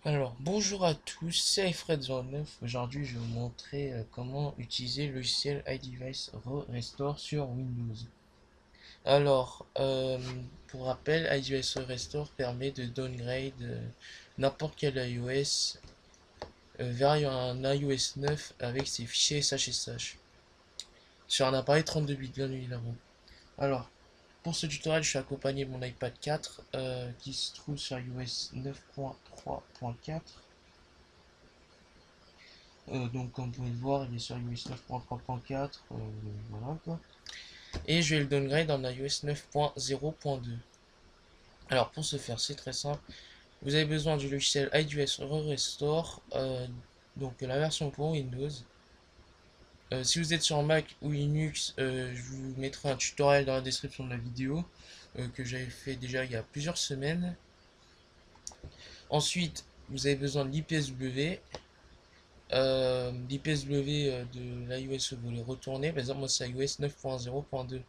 Alors, bonjour à tous, c'est iFred09. Aujourd'hui, je vais vous montrer comment utiliser le logiciel iDevice Restore sur Windows. Alors, pour rappel, iDevice Restore permet de downgrade n'importe quel iOS vers un iOS 9 avec ses fichiers SHSH sur un appareil 32 bits, bien évidemment. Alors, pour ce tutoriel, je suis accompagné de mon iPad 4 qui se trouve sur iOS 9.3.4. Donc comme vous pouvez le voir, il est sur iOS 9.3.4, voilà quoi. Et je vais le downgrade en iOS 9.0.2. Alors pour ce faire, c'est très simple. Vous avez besoin du logiciel iDevice Restore, donc la version pour Windows. Si vous êtes sur Mac ou Linux, je vous mettrai un tutoriel dans la description de la vidéo que j'avais fait déjà il y a plusieurs semaines. Ensuite, vous avez besoin de l'IPSW. L'IPSW de l'iOS vous voulez retourner, par exemple moi c'est iOS 9.0.2.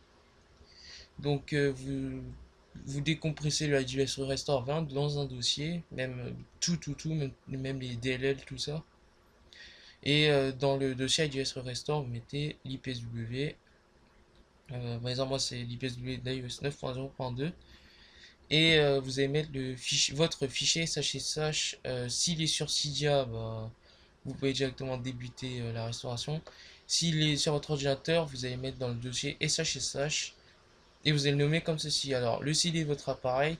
Donc vous décompressez le iOS Restore 20 dans un dossier, même tout, même les DLL, tout ça. Et dans le dossier iOS Restore, vous mettez l'IPSW. Par exemple moi c'est l'IPSW d'iOS 9.0.2. Et vous allez mettre votre fichier SHSH. S'il est sur Cydia, bah, vous pouvez directement débuter la restauration. S'il est sur votre ordinateur, vous allez mettre dans le dossier SHSH et vous allez le nommer comme ceci. Alors, le CD de votre appareil,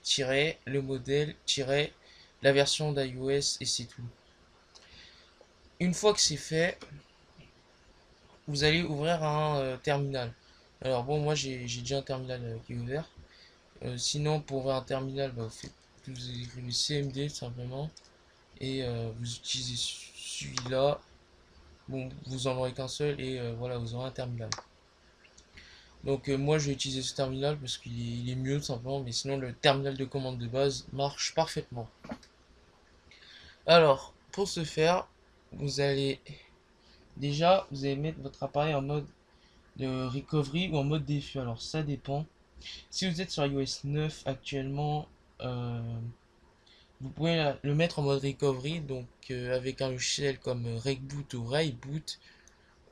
le modèle, la version d'iOS et c'est tout. Une fois que c'est fait, vous allez ouvrir un terminal. Alors bon, moi j'ai déjà un terminal qui est ouvert. Sinon, pour ouvrir un terminal, bah, vous écrivez CMD tout simplement et vous utilisez celui-là. Bon, vous en aurez qu'un seul et voilà, vous aurez un terminal. Donc moi je vais utiliser ce terminal parce qu'il est mieux tout simplement, mais sinon le terminal de commande de base marche parfaitement. Alors, pour ce faire, vous allez vous allez mettre votre appareil en mode de recovery ou en mode défi. Alors ça dépend. Si vous êtes sur iOS 9 actuellement, euh, vous pouvez le mettre en mode recovery, donc avec un logiciel comme Regboot ou Rayboot.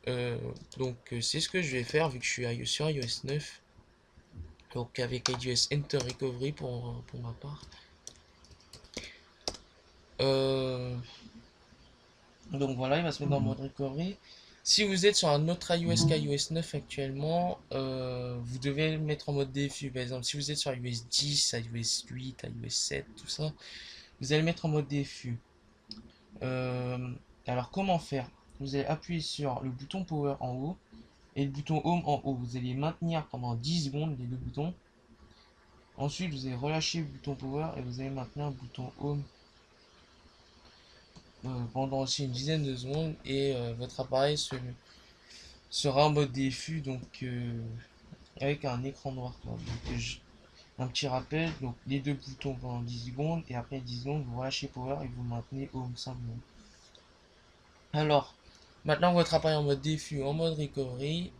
C'est ce que je vais faire vu que je suis sur iOS 9. Donc avec iOS Enter Recovery pour ma part. Euh, donc voilà, il va se mettre dans mode recovery. Si vous êtes sur un autre iOS qu'iOS 9 actuellement, vous devez le mettre en mode défi. Par exemple, si vous êtes sur iOS 10, iOS 8, iOS 7, tout ça, vous allez le mettre en mode défi. Euh, alors comment faire? Vous allez appuyer sur le bouton Power en haut et le bouton Home en haut. Vous allez maintenir pendant 10 secondes les deux boutons. Ensuite, vous allez relâcher le bouton Power et vous allez maintenir le bouton Home pendant aussi une dizaine de secondes et votre appareil sera en mode défu donc avec un écran noir quoi. Donc, un petit rappel, donc les deux boutons pendant 10 secondes et après 10 secondes vous relâchez Power et vous maintenez Home simplement. Alors, maintenant que votre appareil est en mode défu, en mode recovery,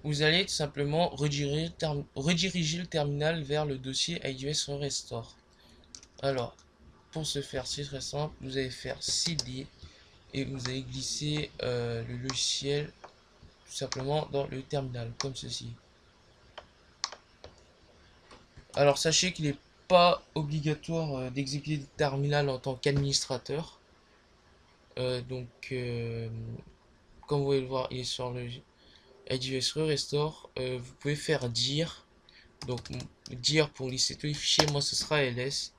vous allez tout simplement rediriger le terminal vers le dossier iOS Restore. Alors, pour ce faire, c'est très simple, vous allez faire CD et vous allez glisser le logiciel tout simplement dans le terminal, comme ceci. Alors sachez qu'il n'est pas obligatoire d'exécuter le terminal en tant qu'administrateur. Comme vous pouvez le voir, il est sur le iDevice Restore. Vous pouvez faire dir. Donc dir pour lister tous les fichiers, moi ce sera ls.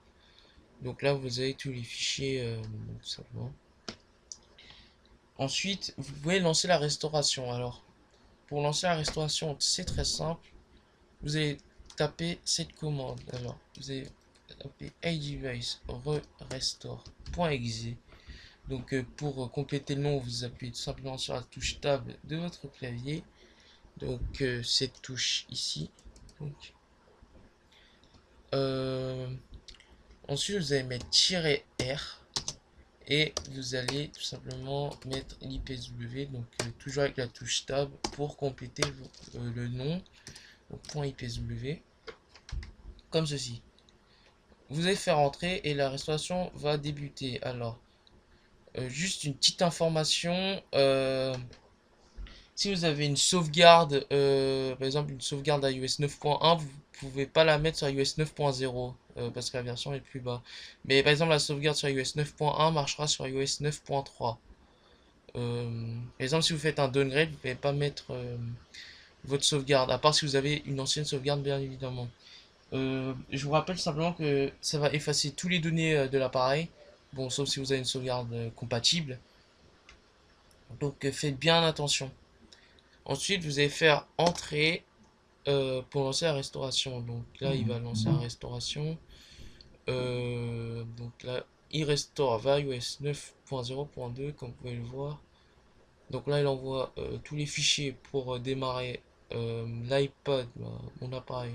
Donc là vous avez tous les fichiers tout simplement. Ensuite, vous pouvez lancer la restauration. Alors, pour lancer la restauration, c'est très simple. Vous allez taper cette commande. Alors, vous allez taper iDevice restore.exe. Donc, pour compléter le nom, vous appuyez tout simplement sur la touche Tab de votre clavier. Donc, cette touche ici. Donc, euh, ensuite, vous allez mettre "-r" et vous allez tout simplement mettre l'IPSW, donc toujours avec la touche Tab pour compléter le nom, donc .ipsw, comme ceci. vous allez faire entrer et la restauration va débuter. Alors, juste une petite information. Si vous avez une sauvegarde, par exemple une sauvegarde à iOS 9.1, vous pouvez pas la mettre sur iOS 9.0 parce que la version est plus bas. Mais par exemple, la sauvegarde sur iOS 9.1 marchera sur iOS 9.3. Par exemple, si vous faites un downgrade, vous pouvez pas mettre votre sauvegarde, à part si vous avez une ancienne sauvegarde, bien évidemment. Je vous rappelle simplement que ça va effacer tous les données de l'appareil. Bon, sauf si vous avez une sauvegarde compatible. Donc faites bien attention. Ensuite, vous allez faire entrer pour lancer la restauration. Donc là, il va lancer la restauration. Donc là, il restaure vers iOS 9.0.2, comme vous pouvez le voir. Donc là, il envoie tous les fichiers pour démarrer l'iPad, mon appareil,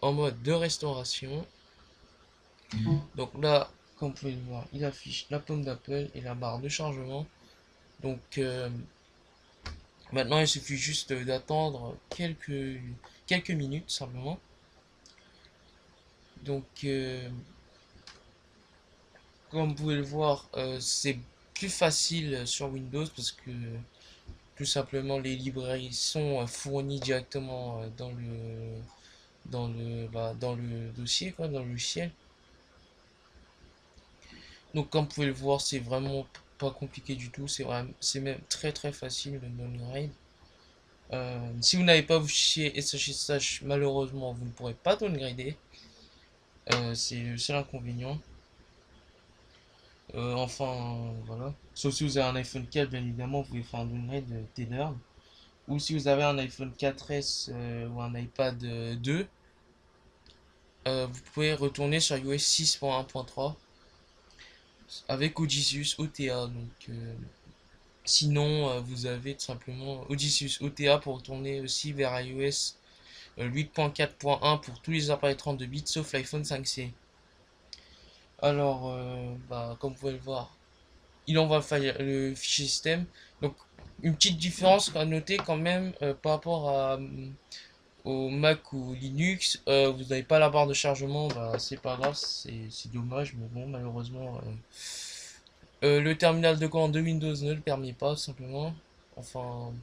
en mode de restauration. Donc là, comme vous pouvez le voir, il affiche la pomme d'Apple et la barre de chargement. Donc maintenant, il suffit juste d'attendre quelques minutes simplement. Donc, comme vous pouvez le voir, c'est plus facile sur Windows parce que tout simplement les librairies sont fournies directement dans le dossier, quoi, dans le logiciel. Donc, comme vous pouvez le voir, c'est vraiment pas compliqué du tout. C'est même très très facile le downgrade. Si vous n'avez pas vos fichiers SHSH, malheureusement, vous ne pourrez pas downgrader. C'est le seul inconvénient. Enfin, voilà. Sauf si vous avez un iPhone 4, bien évidemment, vous pouvez faire un downgrade de Tether. Ou si vous avez un iPhone 4S ou un iPad 2, vous pouvez retourner sur iOS 6.1.3 avec Odysseus OTA. Donc, sinon, vous avez tout simplement Odysseus OTA pour retourner aussi vers iOS 8.4.1 pour tous les appareils 32 bits sauf l'iPhone 5C. Alors, comme vous pouvez le voir, il envoie le fichier système. Donc, une petite différence à noter quand même par rapport au Mac ou Linux, vous n'avez pas la barre de chargement, c'est pas grave, c'est dommage, mais bon, malheureusement, le terminal de commande de Windows ne le permet pas, simplement. Enfin,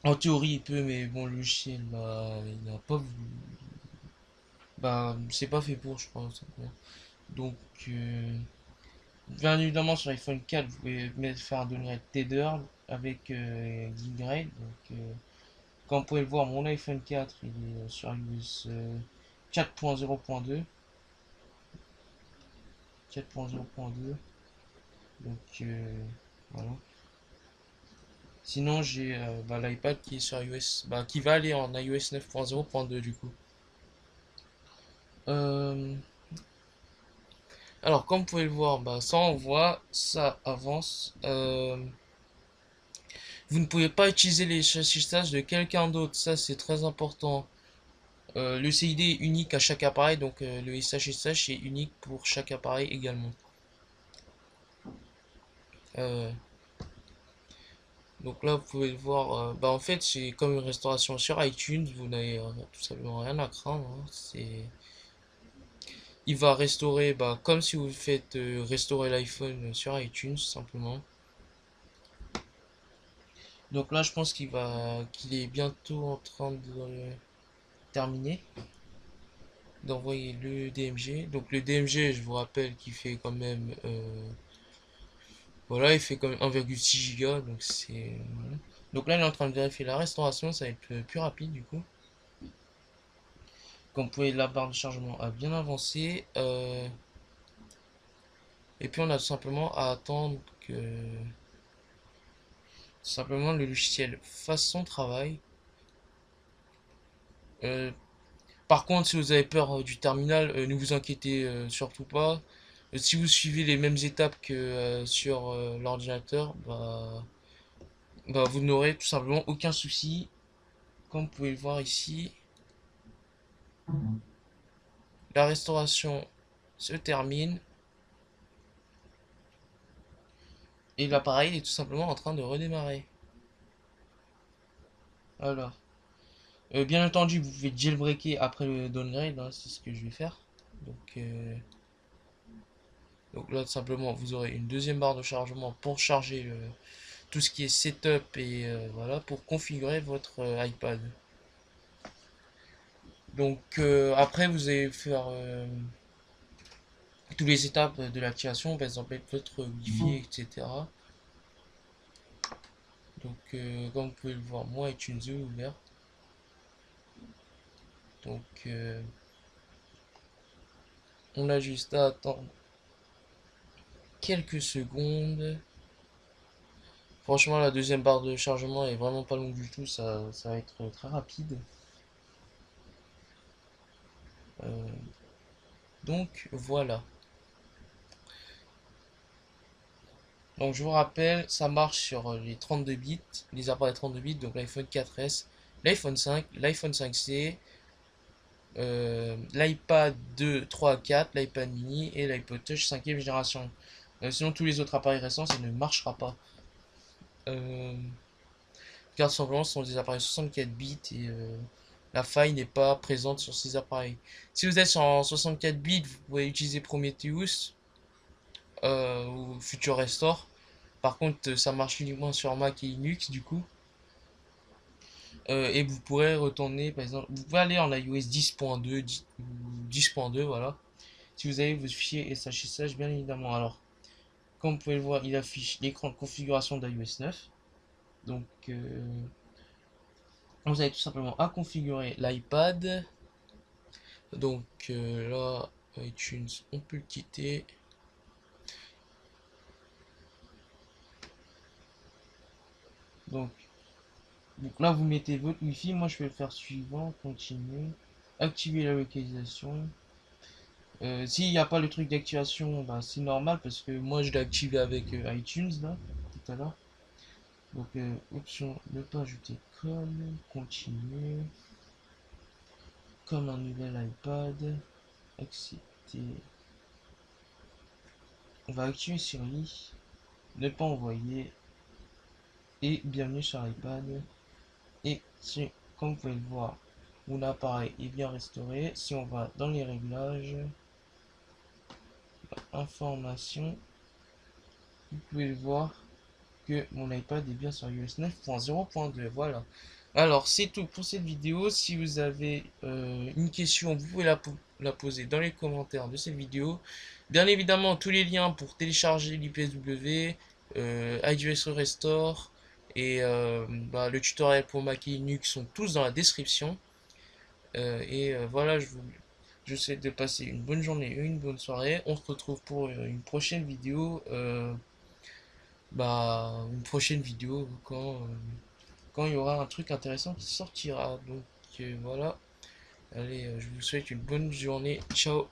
en théorie, il peut, mais bon, le logiciel, il n'a pas, c'est pas fait pour, je crois, simplement. Donc, bien évidemment, sur iPhone 4, vous pouvez faire un downgrade Tether avec Gigabyte. Donc, comme vous pouvez le voir, mon iPhone 4 il est sur iOS 4.0.2. 4.0.2. Donc, voilà. Sinon, j'ai l'iPad qui est sur iOS, qui va aller en iOS 9.0.2 du coup. Euh, alors, comme vous pouvez le voir, ça envoie, ça avance. Vous ne pouvez pas utiliser les chassistages de quelqu'un d'autre, ça c'est très important. Le CID est unique à chaque appareil, donc le SHSH est unique pour chaque appareil également. Euh, donc là, vous pouvez le voir. En fait, c'est comme une restauration sur iTunes. Vous n'avez tout simplement rien à craindre, hein. Il va restaurer, comme si vous faites restaurer l'iPhone sur iTunes, simplement. Donc là, je pense qu'il est bientôt en train de terminer, d'envoyer le DMG. Donc le DMG, je vous rappelle qu'il fait quand même, voilà, il fait quand même 1,6 Go, donc c'est. Donc là, il est en train de vérifier la restauration, ça va être plus rapide du coup. Comme vous pouvez, la barre de chargement a bien avancé. Et puis on a tout simplement à attendre que simplement le logiciel fasse son travail. Euh, Par contre, si vous avez peur du terminal, ne vous inquiétez surtout pas. Si vous suivez les mêmes étapes que sur l'ordinateur, vous n'aurez tout simplement aucun souci. Comme vous pouvez le voir ici, la restauration se termine et l'appareil est tout simplement en train de redémarrer. Alors, bien entendu, vous pouvez jailbreaker après le downgrade, hein, c'est ce que je vais faire. Donc, donc là, simplement, vous aurez une deuxième barre de chargement pour charger tout ce qui est setup et voilà, pour configurer votre iPad. Donc après, vous allez faire toutes les étapes de l'activation, par exemple votre Wi-Fi, etc. Donc comme vous pouvez le voir, moi iTunes est ouvert. Donc on a juste à attendre quelques secondes. Franchement, la deuxième barre de chargement est vraiment pas longue du tout, ça va être très rapide. Euh, donc voilà. Donc je vous rappelle, ça marche sur les 32 bits, les appareils 32 bits, donc l'iPhone 4S, l'iPhone 5, l'iPhone 5C, l'iPad 2, 3, 4, l'iPad mini et l'iPod Touch 5e génération. Sinon tous les autres appareils récents, ça ne marchera pas. Car simplement ce sont des appareils 64 bits et la faille n'est pas présente sur ces appareils. Si vous êtes sur 64 bits, vous pouvez utiliser Prometheus ou Future Restore. Par contre, ça marche uniquement sur Mac et Linux du coup. Et vous pourrez retourner, par exemple, vous pouvez aller en iOS 10.2, 10.2, voilà. Si vous avez vos fichiers SHSH, bien évidemment. Alors, comme vous pouvez le voir, il affiche l'écran de configuration d'iOS 9. Donc, vous avez tout simplement à configurer l'iPad. Donc là, iTunes, on peut le quitter. Donc, là, vous mettez votre Wi-Fi. Moi, je vais le faire suivant. Continuer. Activer la localisation. S'il n'y a pas le truc d'activation, ben, c'est normal parce que moi, je l'ai activé avec iTunes là, tout à l'heure. Donc, option ne pas ajouter comme. Continuer. Comme un nouvel iPad. Accepter. On va activer Siri. Ne pas envoyer. Et bienvenue sur l'iPad. Et si, comme vous pouvez le voir, mon appareil est bien restauré. Si on va dans les réglages, information, vous pouvez le voir que mon iPad est bien sur iOS 9.0.2. Voilà. Alors, c'est tout pour cette vidéo. Si vous avez une question, vous pouvez la poser dans les commentaires de cette vidéo. Bien évidemment, tous les liens pour télécharger l'IPSW, iOS Restore et le tutoriel pour Mac et Linux sont tous dans la description. Voilà, je vous souhaite de passer une bonne journée et une bonne soirée. On se retrouve pour une prochaine vidéo. Une prochaine vidéo quand il y aura un truc intéressant qui sortira. Donc voilà. Allez, je vous souhaite une bonne journée. Ciao.